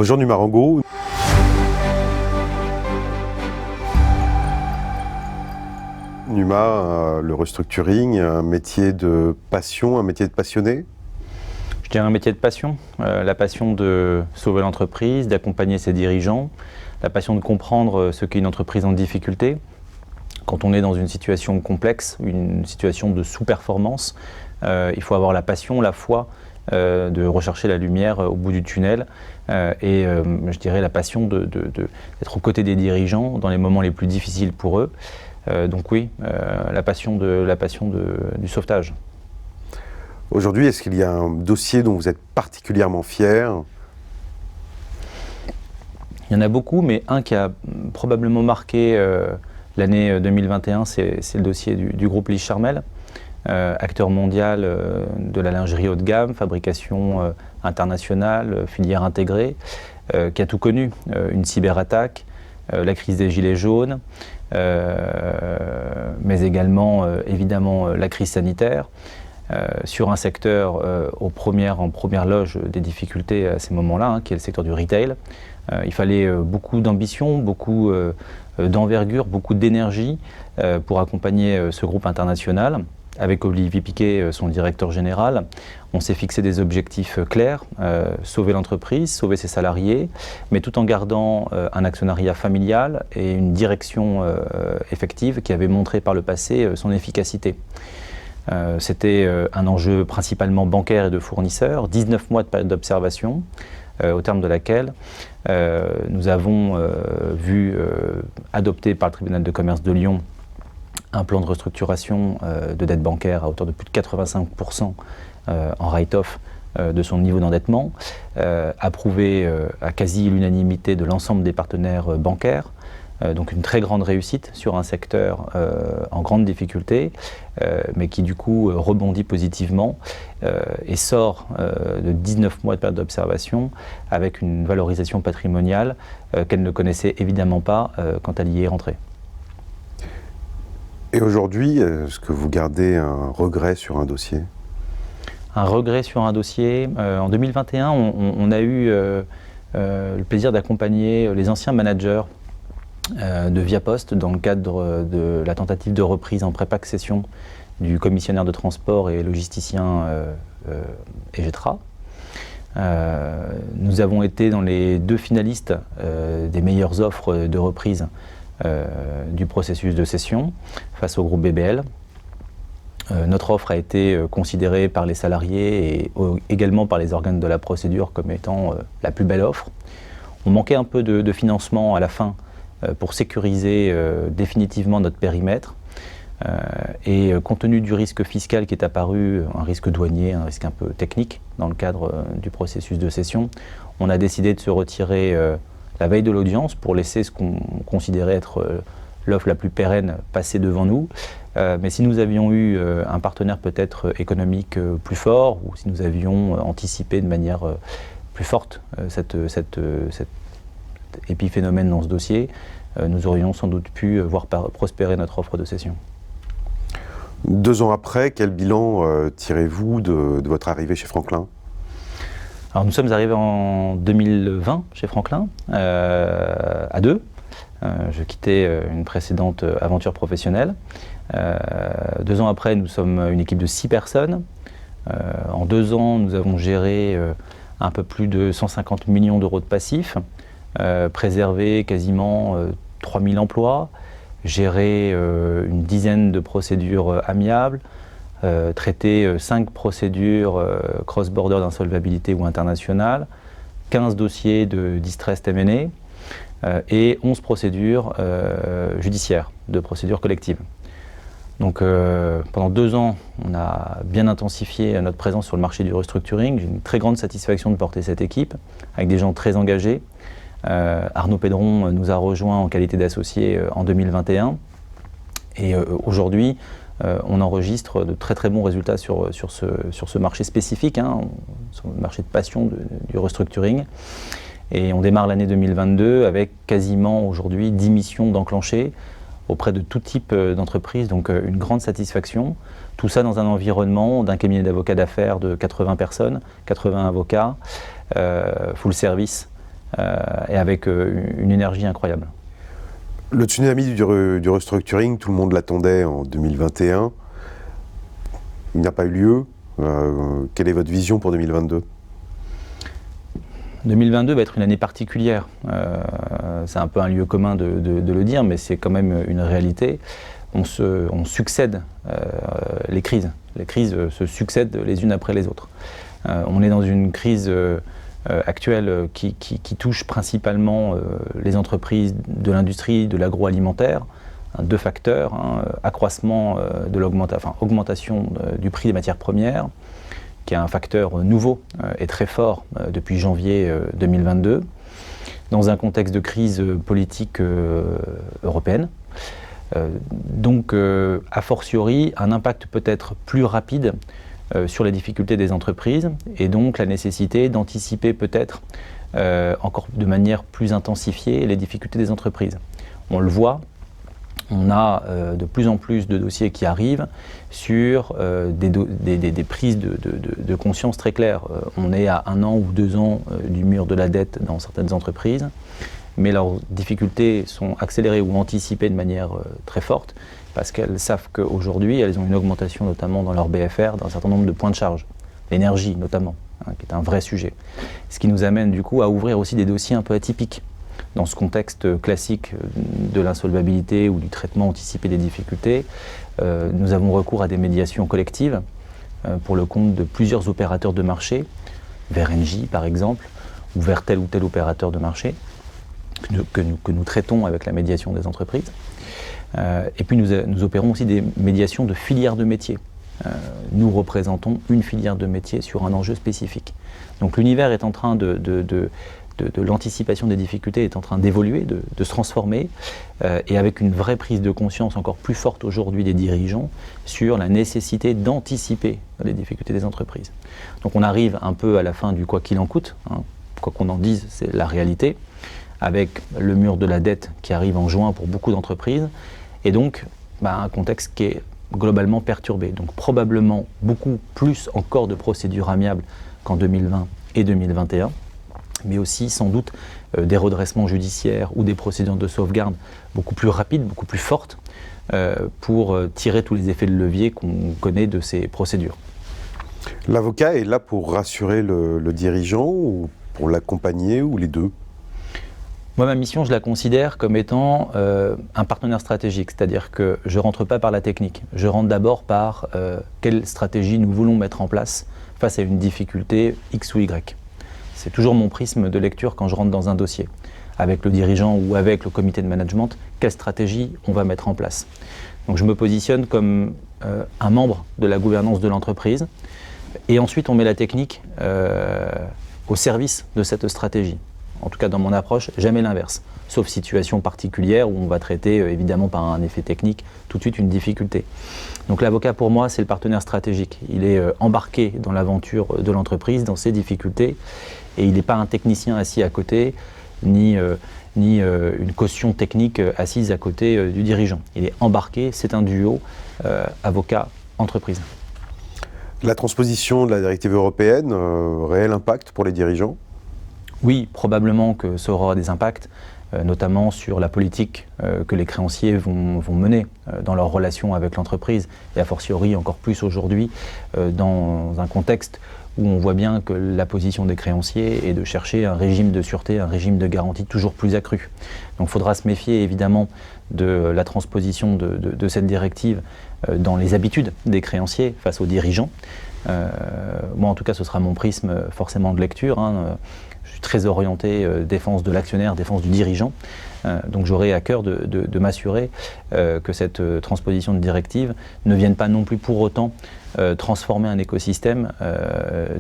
Bonjour Numa Rango. Numa, le restructuring, un métier de passion, un métier de passionné? Je dirais un métier de passion, la passion de sauver l'entreprise, d'accompagner ses dirigeants, la passion de comprendre ce qu'est une entreprise en difficulté. Quand on est dans une situation complexe, une situation de sous-performance, il faut avoir la passion, la foi de rechercher la lumière au bout du tunnel et je dirais la passion d'être aux côtés des dirigeants dans les moments les plus difficiles pour eux. Donc oui, la passion du sauvetage. Aujourd'hui, est-ce qu'il y a un dossier dont vous êtes particulièrement fier? Il y en a beaucoup, mais un qui a probablement marqué l'année 2021, c'est le dossier du groupe Lee Charmel, acteur mondial de la lingerie haut de gamme, fabrication internationale, filière intégrée, qui a tout connu, une cyberattaque, la crise des gilets jaunes, mais également évidemment la crise sanitaire. Sur un secteur en première loge des difficultés à ces moments-là, qui est le secteur du retail. Il fallait beaucoup d'ambition, beaucoup d'envergure, beaucoup d'énergie pour accompagner ce groupe international. Avec Olivier Piquet, son directeur général, on s'est fixé des objectifs clairs, sauver l'entreprise, sauver ses salariés, mais tout en gardant un actionnariat familial et une direction effective qui avait montré par le passé son efficacité. C'était un enjeu principalement bancaire et de fournisseurs, 19 mois de période d'observation, au terme de laquelle nous avons vu adopter par le tribunal de commerce de Lyon un plan de restructuration de dette bancaire à hauteur de plus de 85% en write-off de son niveau d'endettement, approuvé à quasi l'unanimité de l'ensemble des partenaires bancaires. Donc une très grande réussite sur un secteur en grande difficulté, mais qui du coup rebondit positivement et sort de 19 mois de période d'observation avec une valorisation patrimoniale qu'elle ne connaissait évidemment pas quand elle y est rentrée. Et aujourd'hui, est-ce que vous gardez un regret sur un dossier? Un regret sur un dossier. En 2021, on a eu le plaisir d'accompagner les anciens managers de Viapost dans le cadre de la tentative de reprise en pré-accession du commissionnaire de transport et logisticien Egetra. Nous avons été dans les 2 finalistes des meilleures offres de reprise du processus de cession face au groupe BBL. Notre offre a été considérée par les salariés et également par les organes de la procédure comme étant la plus belle offre. On manquait un peu de financement à la fin pour sécuriser définitivement notre périmètre. Et compte tenu du risque fiscal qui est apparu, un risque douanier, un risque un peu technique dans le cadre du processus de cession, on a décidé de se retirer la veille de l'audience pour laisser ce qu'on considérait être l'offre la plus pérenne passer devant nous. Mais si nous avions eu un partenaire peut-être économique plus fort, ou si nous avions anticipé de manière plus forte cet épiphénomène dans ce dossier, nous aurions sans doute pu voir prospérer notre offre de cession. 2 ans après, quel bilan tirez-vous de votre arrivée chez Franklin? Alors nous sommes arrivés en 2020 chez Franklin, à 2. Je quittais une précédente aventure professionnelle. 2 ans après, nous sommes une équipe de 6 personnes. En 2 ans, nous avons géré un peu plus de 150 millions d'euros de passifs, préservé quasiment 3000 emplois, géré une dizaine de procédures amiables, traité 5 procédures cross-border d'insolvabilité ou internationale, 15 dossiers de distressed M&A et 11 procédures judiciaires, de procédures collectives. Donc pendant 2 ans, on a bien intensifié notre présence sur le marché du restructuring. J'ai une très grande satisfaction de porter cette équipe, avec des gens très engagés. Arnaud Pedron nous a rejoint en qualité d'associé en 2021. Et aujourd'hui, on enregistre de très très bons résultats sur ce marché spécifique, sur le marché de passion du restructuring. Et on démarre l'année 2022 avec quasiment aujourd'hui 10 missions d'enclencher auprès de tout type d'entreprise, donc une grande satisfaction. Tout ça dans un environnement d'un cabinet d'avocats d'affaires de 80 personnes, 80 avocats, full service, et avec une énergie incroyable. Le tsunami du restructuring, tout le monde l'attendait en 2021. Il n'a pas eu lieu. Quelle est votre vision pour 2022 ? 2022 va être une année particulière. C'est un peu un lieu commun de le dire, mais c'est quand même une réalité. On succède les crises. Les crises se succèdent les unes après les autres. On est dans une crise actuelle qui touche principalement les entreprises de l'industrie, de l'agroalimentaire. Deux facteurs, accroissement de augmentation du prix des matières premières, qui est un facteur nouveau et très fort depuis janvier 2022, dans un contexte de crise politique européenne. Donc, a fortiori, un impact peut-être plus rapide sur les difficultés des entreprises, et donc la nécessité d'anticiper peut-être encore de manière plus intensifiée les difficultés des entreprises. On le voit, on a de plus en plus de dossiers qui arrivent sur des prises de conscience très claires. On est à 1 an ou 2 ans du mur de la dette dans certaines entreprises, mais leurs difficultés sont accélérées ou anticipées de manière très forte, parce qu'elles savent qu'aujourd'hui, elles ont une augmentation notamment dans leur BFR d'un certain nombre de points de charge, l'énergie notamment, qui est un vrai sujet. Ce qui nous amène du coup à ouvrir aussi des dossiers un peu atypiques. Dans ce contexte classique de l'insolvabilité ou du traitement anticipé des difficultés, nous avons recours à des médiations collectives pour le compte de plusieurs opérateurs de marché, vers Engie par exemple, ou vers tel ou tel opérateur de marché, que nous traitons avec la médiation des entreprises. Et puis nous opérons aussi des médiations de filières de métiers. Nous représentons une filière de métier sur un enjeu spécifique. Donc l'univers est en train de l'anticipation des difficultés est en train d'évoluer, de se transformer, et avec une vraie prise de conscience encore plus forte aujourd'hui des dirigeants sur la nécessité d'anticiper les difficultés des entreprises. Donc on arrive un peu à la fin du quoi qu'il en coûte, quoi qu'on en dise, c'est la réalité, avec le mur de la dette qui arrive en juin pour beaucoup d'entreprises, et donc un contexte qui est globalement perturbé. Donc probablement beaucoup plus encore de procédures amiables qu'en 2020 et 2021, mais aussi sans doute des redressements judiciaires ou des procédures de sauvegarde beaucoup plus rapides, beaucoup plus fortes, pour tirer tous les effets de levier qu'on connaît de ces procédures. L'avocat est là pour rassurer le dirigeant ou pour l'accompagner, ou les deux ? Moi, ma mission, je la considère comme étant un partenaire stratégique, c'est-à-dire que je ne rentre pas par la technique, je rentre d'abord par quelle stratégie nous voulons mettre en place face à une difficulté X ou Y. C'est toujours mon prisme de lecture quand je rentre dans un dossier. Avec le dirigeant ou avec le comité de management, quelle stratégie on va mettre en place. Donc je me positionne comme un membre de la gouvernance de l'entreprise, et ensuite on met la technique au service de cette stratégie. En tout cas dans mon approche, jamais l'inverse, sauf situation particulière où on va traiter évidemment par un effet technique tout de suite une difficulté. Donc l'avocat pour moi c'est le partenaire stratégique, il est embarqué dans l'aventure de l'entreprise, dans ses difficultés, et il n'est pas un technicien assis à côté, ni une caution technique assise à côté du dirigeant. Il est embarqué, c'est un duo avocat-entreprise. La transposition de la directive européenne, réel impact pour les dirigeants ? Oui, probablement que ça aura des impacts, notamment sur la politique que les créanciers vont mener dans leur relation avec l'entreprise, et a fortiori encore plus aujourd'hui dans un contexte où on voit bien que la position des créanciers est de chercher un régime de sûreté, un régime de garantie toujours plus accru. Donc il faudra se méfier évidemment de la transposition de cette directive dans les habitudes des créanciers face aux dirigeants. Moi en tout cas ce sera mon prisme forcément de lecture. Je suis très orienté défense de l'actionnaire, défense du dirigeant. Donc j'aurai à cœur de m'assurer que cette transposition de directive ne vienne pas non plus pour autant transformer un écosystème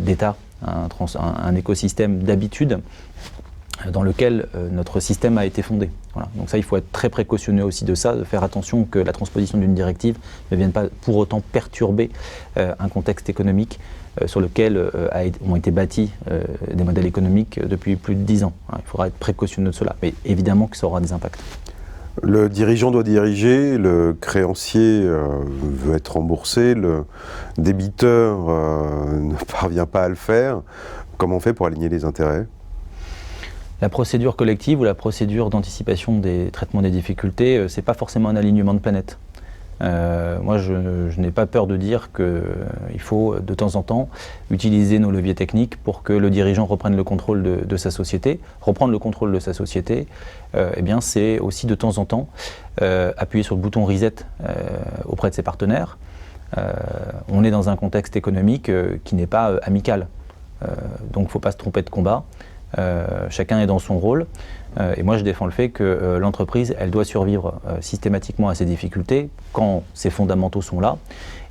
d'État, un écosystème d'habitude dans lequel notre système a été fondé. Voilà. Donc ça, il faut être très précautionneux aussi de ça, de faire attention que la transposition d'une directive ne vienne pas pour autant perturber un contexte économique sur lequel ont été bâtis des modèles économiques depuis plus de 10 ans. Il faudra être précautionneux de cela, mais évidemment que ça aura des impacts. Le dirigeant doit diriger, le créancier veut être remboursé, le débiteur ne parvient pas à le faire. Comment on fait pour aligner les intérêts ? La procédure collective ou la procédure d'anticipation des traitements des difficultés, c'est pas forcément un alignement de planètes. Moi, je n'ai pas peur de dire qu'il faut de temps en temps utiliser nos leviers techniques pour que le dirigeant reprenne le contrôle de sa société. Reprendre le contrôle de sa société, eh bien, c'est aussi de temps en temps appuyer sur le bouton reset auprès de ses partenaires. On est dans un contexte économique qui n'est pas amical. Donc il ne faut pas se tromper de combat. Chacun est dans son rôle. Et moi, je défends le fait que l'entreprise, elle doit survivre systématiquement à ses difficultés quand ses fondamentaux sont là.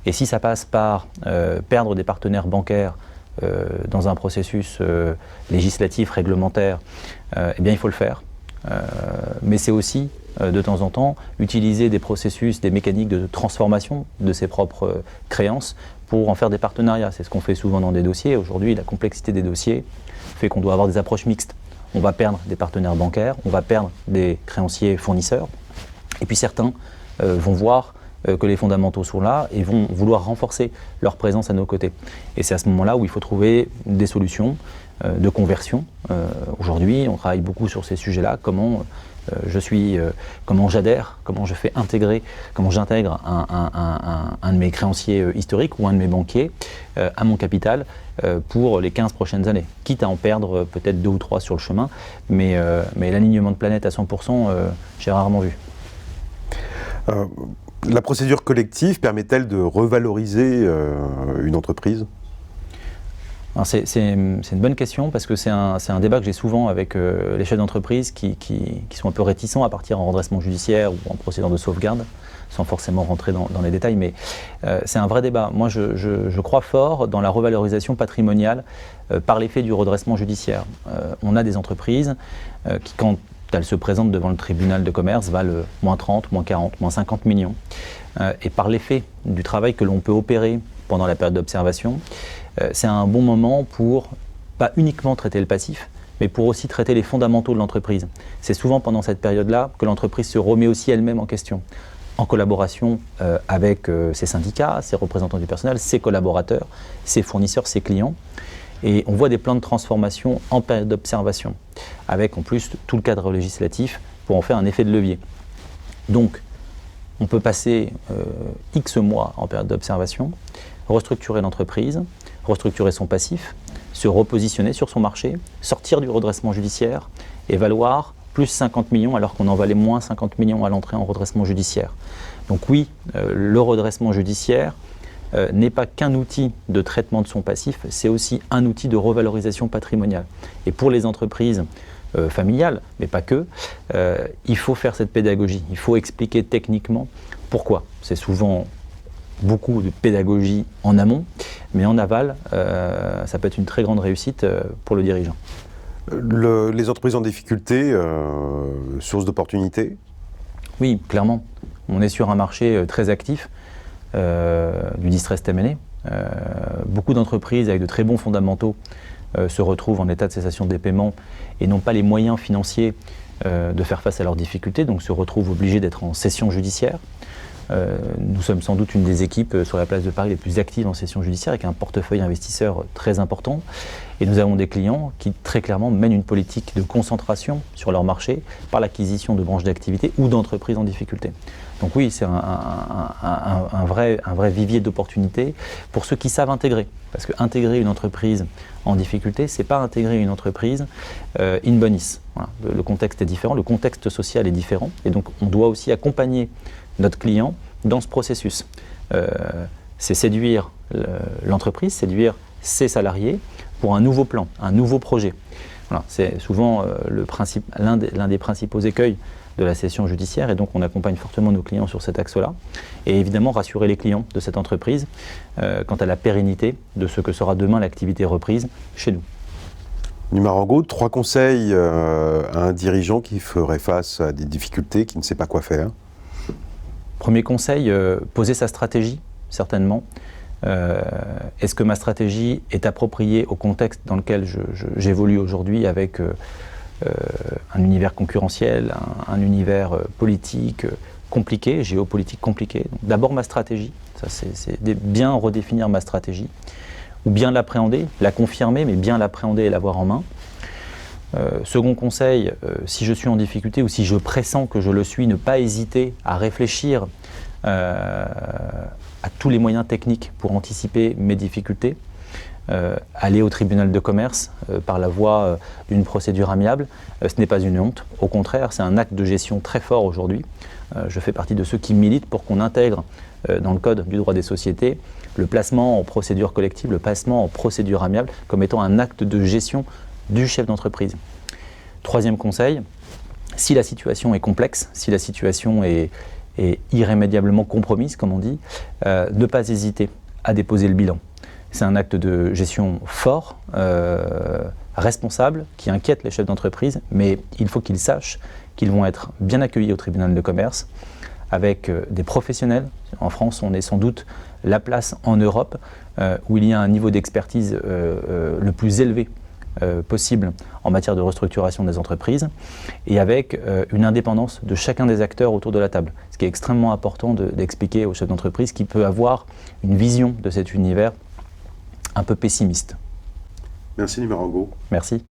Et si ça passe par perdre des partenaires bancaires dans un processus législatif, réglementaire, eh bien, il faut le faire. Mais c'est aussi, de temps en temps, utiliser des processus, des mécaniques de transformation de ses propres créances pour en faire des partenariats. C'est ce qu'on fait souvent dans des dossiers. Aujourd'hui, la complexité des dossiers fait qu'on doit avoir des approches mixtes. On va perdre des partenaires bancaires, on va perdre des créanciers fournisseurs, et puis certains vont voir que les fondamentaux sont là et vont vouloir renforcer leur présence à nos côtés. Et c'est à ce moment-là où il faut trouver des solutions de conversion. Aujourd'hui, on travaille beaucoup sur ces sujets-là, comment j'adhère, comment je fais intégrer, comment j'intègre un de mes créanciers historiques ou un de mes banquiers à mon capital pour les 15 prochaines années, quitte à en perdre peut-être 2 ou 3 sur le chemin, mais l'alignement de planète à 100%, j'ai rarement vu. La procédure collective permet-elle de revaloriser une entreprise ? C'est une bonne question parce que c'est un débat que j'ai souvent avec les chefs d'entreprise qui sont un peu réticents à partir en redressement judiciaire ou en procédure de sauvegarde, sans forcément rentrer dans les détails, mais c'est un vrai débat. Moi, je crois fort dans la revalorisation patrimoniale par l'effet du redressement judiciaire. On a des entreprises qui, quand elles se présentent devant le tribunal de commerce, valent moins 30, moins 40, moins 50 millions. Et par l'effet du travail que l'on peut opérer pendant la période d'observation, c'est un bon moment pour pas uniquement traiter le passif, mais pour aussi traiter les fondamentaux de l'entreprise. C'est souvent pendant cette période-là que l'entreprise se remet aussi elle-même en question, en collaboration avec ses syndicats, ses représentants du personnel, ses collaborateurs, ses fournisseurs, ses clients. Et on voit des plans de transformation en période d'observation, avec en plus tout le cadre législatif pour en faire un effet de levier. Donc, on peut passer X mois en période d'observation, restructurer l'entreprise, restructurer son passif, se repositionner sur son marché, sortir du redressement judiciaire et valoir plus 50 millions alors qu'on en valait moins 50 millions à l'entrée en redressement judiciaire. Donc oui, le redressement judiciaire n'est pas qu'un outil de traitement de son passif, c'est aussi un outil de revalorisation patrimoniale. Et pour les entreprises familiales, mais pas que, il faut faire cette pédagogie, il faut expliquer techniquement pourquoi. C'est souvent beaucoup de pédagogie en amont, mais en aval, ça peut être une très grande réussite pour le dirigeant. Les entreprises en difficulté, source d'opportunités ? Oui, clairement. On est sur un marché très actif du distressed M&A. Beaucoup d'entreprises avec de très bons fondamentaux se retrouvent en état de cessation des paiements et n'ont pas les moyens financiers de faire face à leurs difficultés, donc se retrouvent obligés d'être en cession judiciaire. Nous sommes sans doute une des équipes sur la place de Paris les plus actives en cession judiciaire, avec un portefeuille investisseur très important. Et nous avons des clients qui très clairement mènent une politique de concentration sur leur marché par l'acquisition de branches d'activité ou d'entreprises en difficulté. Donc oui, c'est un vrai vivier d'opportunités pour ceux qui savent intégrer. Parce que intégrer une entreprise en difficulté, c'est pas intégrer une entreprise in bonis. Voilà. Le contexte est différent, le contexte social est différent. Et donc on doit aussi accompagner notre client dans ce processus. C'est séduire l'entreprise, séduire ses salariés pour un nouveau plan, un nouveau projet. Voilà, c'est souvent l'un des principaux écueils de la cession judiciaire, et donc on accompagne fortement nos clients sur cet axe-là. Et évidemment, rassurer les clients de cette entreprise quant à la pérennité de ce que sera demain l'activité reprise chez nous. Numarango, 3 conseils à un dirigeant qui ferait face à des difficultés, qui ne sait pas quoi faire. Premier conseil, poser sa stratégie, certainement. Est-ce que ma stratégie est appropriée au contexte dans lequel j'évolue aujourd'hui avec un univers concurrentiel, un univers politique compliqué, géopolitique compliqué. D'abord ma stratégie, ça c'est bien redéfinir ma stratégie, ou bien l'appréhender, la confirmer, mais bien l'appréhender et l'avoir en main. Second conseil, si je suis en difficulté ou si je pressens que je le suis, ne pas hésiter à réfléchir à tous les moyens techniques pour anticiper mes difficultés. Aller au tribunal de commerce par la voie d'une procédure amiable, ce n'est pas une honte. Au contraire, c'est un acte de gestion très fort aujourd'hui. Je fais partie de ceux qui militent pour qu'on intègre dans le Code du droit des sociétés le placement en procédure collective, le placement en procédure amiable comme étant un acte de gestion du chef d'entreprise. Troisième conseil, si la situation est complexe, si la situation est irrémédiablement compromise, comme on dit, ne pas hésiter à déposer le bilan. C'est un acte de gestion fort, responsable, qui inquiète les chefs d'entreprise, mais il faut qu'ils sachent qu'ils vont être bien accueillis au tribunal de commerce avec des professionnels. En France, on est sans doute la place en Europe où il y a un niveau d'expertise le plus élevé possible en matière de restructuration des entreprises et avec une indépendance de chacun des acteurs autour de la table. Ce qui est extrêmement important d'expliquer aux chefs d'entreprise qui peut avoir une vision de cet univers un peu pessimiste. Merci Numérango. Merci.